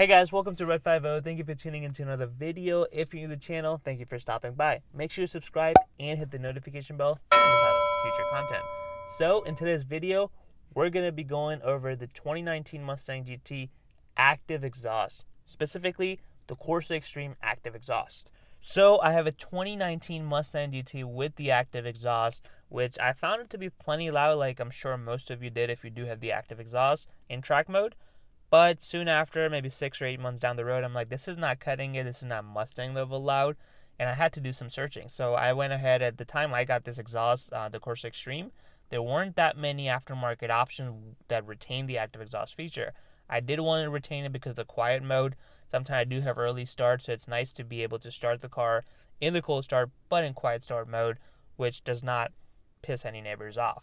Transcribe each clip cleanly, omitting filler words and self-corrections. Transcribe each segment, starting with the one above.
Hey guys, welcome to Red 50. Thank you for tuning into another video. If you're new to the channel, thank you for stopping by. Make sure you subscribe and hit the notification bell to miss out on future content. So in today's video, we're going to be going over the 2019 Mustang GT active exhaust, specifically the Corsa Extreme active exhaust. So I have a 2019 Mustang GT with the active exhaust, which I found it to be plenty loud, like I'm sure most of you did if you do have the active exhaust in track mode. But soon after, maybe 6 or 8 months down the road, I'm like, this is not cutting it. This is not Mustang level loud. And I had to do some searching. So I went ahead. At the time I got this exhaust, the Corsa Extreme, there weren't that many aftermarket options that retained the active exhaust feature. I did want to retain it because of the quiet mode. Sometimes I do have early start, so it's nice to be able to start the car in the cold start, but in quiet start mode, which does not piss any neighbors off.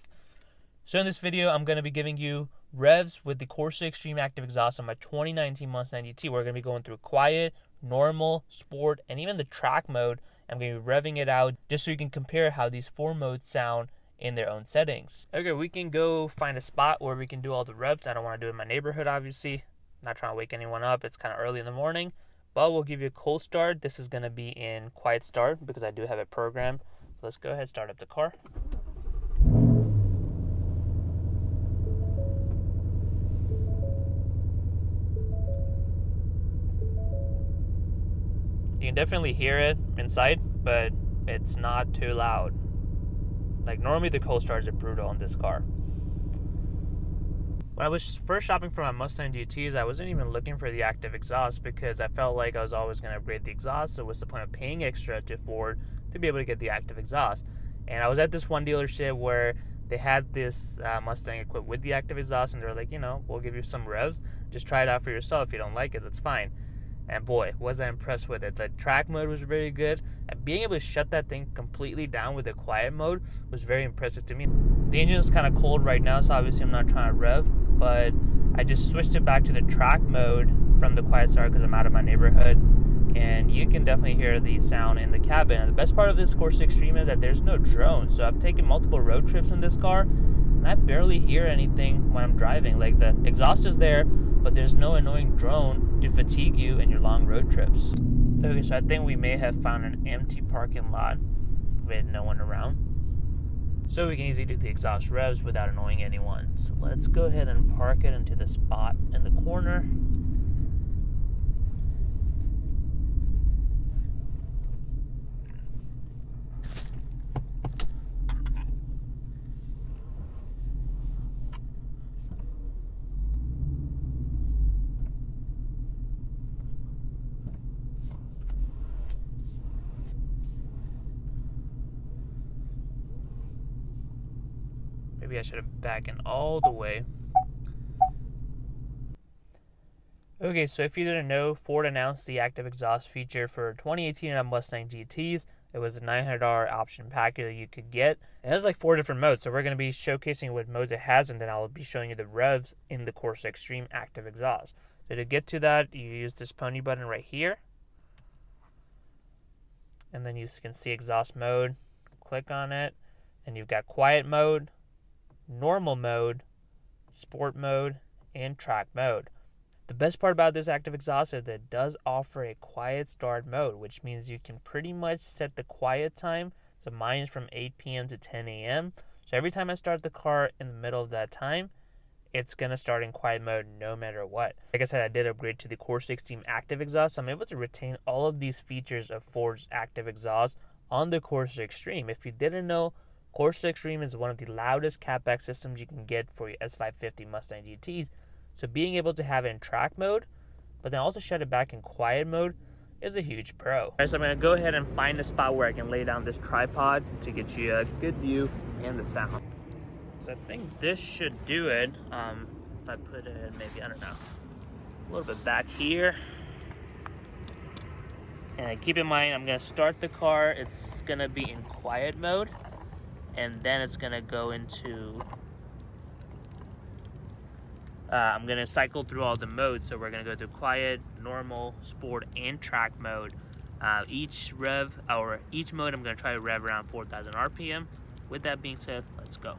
So in this video, I'm going to be giving you revs with the Corsa Extreme active exhaust on my 2019 Mustang GT. We're going to be going through quiet, normal, sport, and even the track mode. I'm going to be revving it out just so you can compare how these 4 modes sound in their own settings. Okay, we can go find a spot where we can do all the revs. I don't want to do it in my neighborhood, obviously. I'm not trying to wake anyone up. It's kind of early in the morning, but we'll give you a cold start. This is going to be in quiet start because I do have it programmed. So let's go ahead and start up the car. You can definitely hear it inside, but it's not too loud. Like normally the cold starts are brutal on this car. When I was first shopping for my Mustang GTs, I wasn't even looking for the active exhaust because I felt like I was always going to upgrade the exhaust. So what's the point of paying extra to Ford to be able to get the active exhaust? And I was at this one dealership where they had this Mustang equipped with the active exhaust, and they were like, we'll give you some revs. Just try it out for yourself. If you don't like it, that's fine. And boy, was I impressed with it. The track mode was very good. And being able to shut that thing completely down with the quiet mode was very impressive to me. The engine is kind of cold right now, so obviously I'm not trying to rev. But I just switched it back to the track mode from the quiet start because I'm out of my neighborhood. And you can definitely hear the sound in the cabin. And the best part of this Corsa Extreme is that there's no drone. So I've taken multiple road trips in this car, and I barely hear anything when I'm driving. Like the exhaust is there, but there's no annoying drone to fatigue you in your long road trips. Okay, so I think we may have found an empty parking lot with no one around. So we can easily do the exhaust revs without annoying anyone. So let's go ahead and park it into the spot in the corner. Maybe I should have backed in all the way. Okay, so if you didn't know, Ford announced the active exhaust feature for 2018 Mustang GTs. It was a $900 option package that you could get. It has like 4 different modes, so we're going to be showcasing what modes it has, and then I'll be showing you the revs in the Corsa Extreme active exhaust. So to get to that, you use this pony button right here. And then you can see exhaust mode. Click on it, and you've got quiet mode, normal mode, sport mode, and track mode. The best part about this active exhaust is that it does offer a quiet start mode, which means you can pretty much set the quiet time. So mine is from 8 p.m. to 10 a.m. So every time I start the car in the middle of that time, it's going to start in quiet mode no matter what. Like I said, I did upgrade to the Corsa Extreme active exhaust, so I'm able to retain all of these features of Ford's active exhaust on the Corsa Extreme. If you didn't know, Corsa Extreme is one of the loudest catback systems you can get for your S550 Mustang GTs. So being able to have it in track mode, but then also shut it back in quiet mode is a huge pro. All right, so I'm going to go ahead and find a spot where I can lay down this tripod to get you a good view and the sound. So I think this should do it. If I put it maybe, I don't know, a little bit back here. And keep in mind, I'm going to start the car. It's going to be in quiet mode. And then it's going to go into, I'm going to cycle through all the modes. So we're going to go through quiet, normal, sport, and track mode. Each mode, I'm going to try to rev around 4,000 RPM. With that being said, let's go.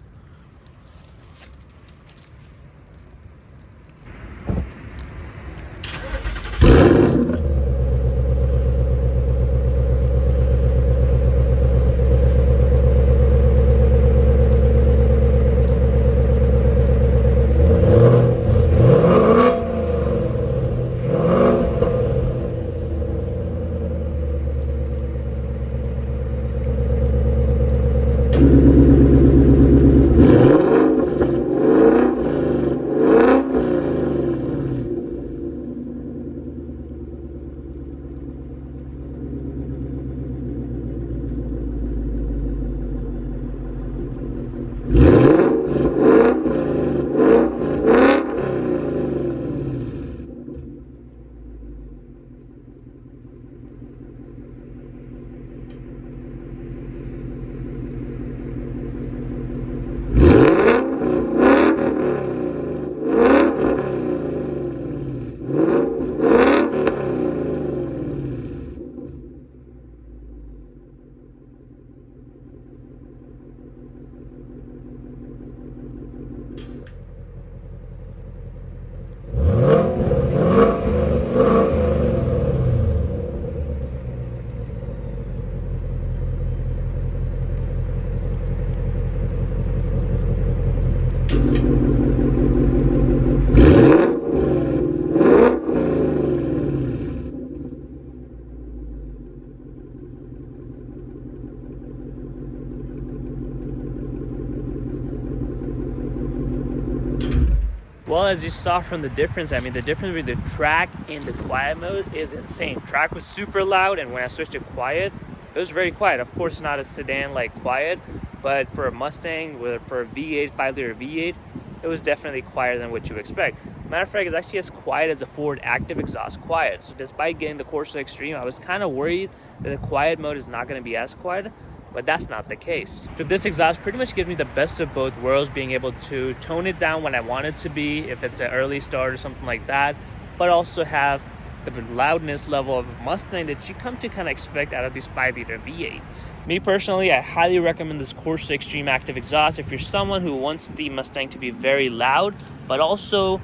as you saw from the difference, I mean, the difference between the track and the quiet mode is insane. Track was super loud, and when I switched to quiet, it was very quiet. Of course, not a sedan like quiet, but for a Mustang, for a V8, 5-liter V8, it was definitely quieter than what you expect. Matter of fact, it's actually as quiet as the Ford active exhaust quiet. So despite getting the Corsa Extreme, I was kind of worried that the quiet mode is not going to be as quiet, but that's not the case. So this exhaust pretty much gives me the best of both worlds, being able to tone it down when I want it to be, if it's an early start or something like that, but also have the loudness level of a Mustang that you come to kind of expect out of these 5-liter V8s. Me personally, I highly recommend this Corsa Extreme active exhaust if you're someone who wants the Mustang to be very loud, but also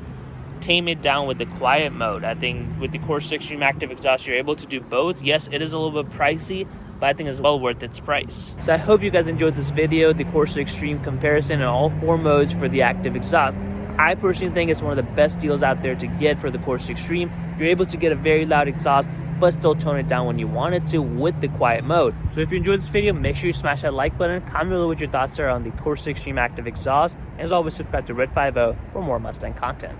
tame it down with the quiet mode. I think with the Corsa Extreme active exhaust, you're able to do both. Yes, it is a little bit pricey, but I think it's well worth its price. So I hope you guys enjoyed this video, the Corsa Extreme comparison in all 4 modes for the active exhaust. I personally think it's one of the best deals out there to get for the Corsa Extreme. You're able to get a very loud exhaust, but still tone it down when you want it to with the quiet mode. So if you enjoyed this video, make sure you smash that like button, comment below what your thoughts are on the Corsa Extreme active exhaust, and as always, subscribe to Red 50 for more Mustang content.